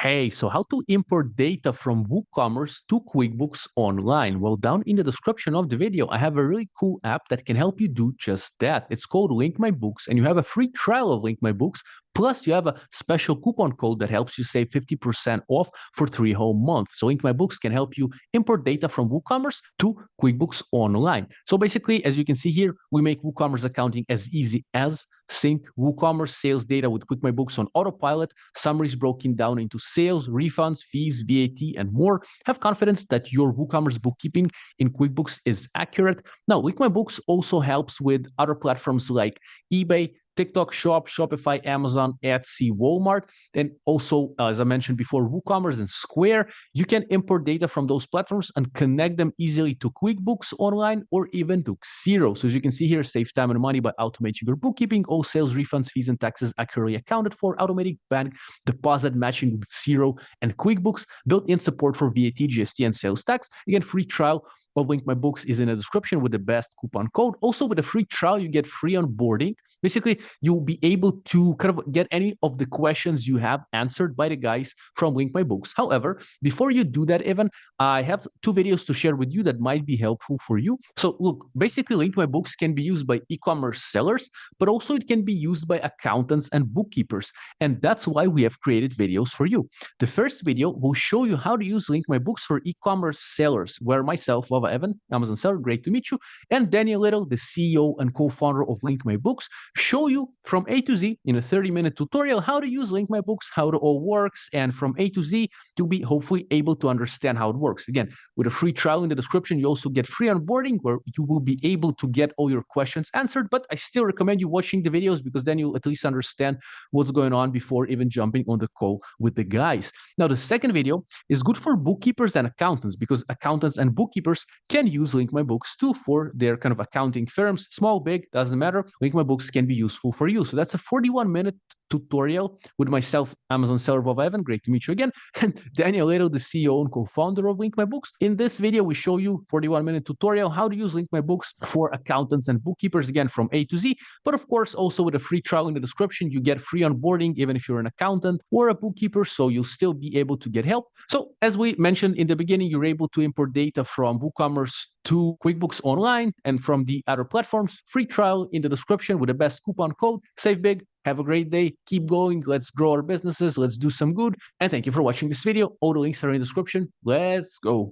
Hey, so how to import data from WooCommerce to QuickBooks Online? Well, down in the description of the video, I have a really cool app that can help you do just that. It's called Link My Books, and you have a free trial of Link My Books. Plus, you have a special coupon code that helps you save 50% off for 3 whole months. So Link My Books can help you import data from WooCommerce to QuickBooks Online. So basically, as you can see here, we make WooCommerce accounting as easy as sync WooCommerce sales data with QuickBooks on autopilot, summaries broken down into sales, refunds, fees, VAT, and more. Have confidence that your WooCommerce bookkeeping in QuickBooks is accurate. Now, QuickBooks also helps with other platforms like eBay, TikTok Shop, Shopify, Amazon, Etsy, Walmart, and also, as I mentioned before, WooCommerce and Square. You can import data from those platforms and connect them easily to QuickBooks Online or even to Xero. So as you can see here, save time and money by automating your bookkeeping. All sales, refunds, fees, and taxes accurately accounted for. Automatic bank deposit matching with Xero and QuickBooks. Built-in support for VAT, GST, and sales tax. Again, free trial of Link My Books is in the description with the best coupon code. Also, with a free trial, you get free onboarding. Basically, you'll be able to kind of get any of the questions you have answered by the guys from Link My Books. However, before you do that, Evan, I have 2 videos to share with you that might be helpful for you. So look, basically Link My Books can be used by e-commerce sellers, but also it can be used by accountants and bookkeepers. And that's why we have created videos for you. The first video will show you how to use Link My Books for e-commerce sellers, where myself, Lava Evan, Amazon seller, great to meet you, and Daniel Little, the CEO and co-founder of Link My Books, show you from A to Z in a 30-minute tutorial how to use Link My Books, how it all works, and from A to Z you'll be hopefully able to understand how it works. Again, with a free trial in the description, you also get free onboarding where you will be able to get all your questions answered, but I still recommend you watching the videos because then you'll at least understand what's going on before even jumping on the call with the guys. Now, the second video is good for bookkeepers and accountants because accountants and bookkeepers can use Link My Books too for their kind of accounting firms, small, big, doesn't matter. Link My Books can be useful for you. So that's a 41-minute tutorial with myself, Amazon seller Bob Evan. Great to meet you again. And Daniel Little, the CEO and co-founder of Link My Books. In this video, we show you 41-minute tutorial how to use Link My Books for accountants and bookkeepers, again, from A to Z. But of course, also with a free trial in the description, you get free onboarding, even if you're an accountant or a bookkeeper, so you'll still be able to get help. So as we mentioned in the beginning, you're able to import data from WooCommerce to QuickBooks Online and from the other platforms. Free trial in the description with the best coupon code. Save big. Have a great day. Keep going. Let's grow our businesses. Let's do some good. And thank you for watching this video. All the links are in the description. Let's go.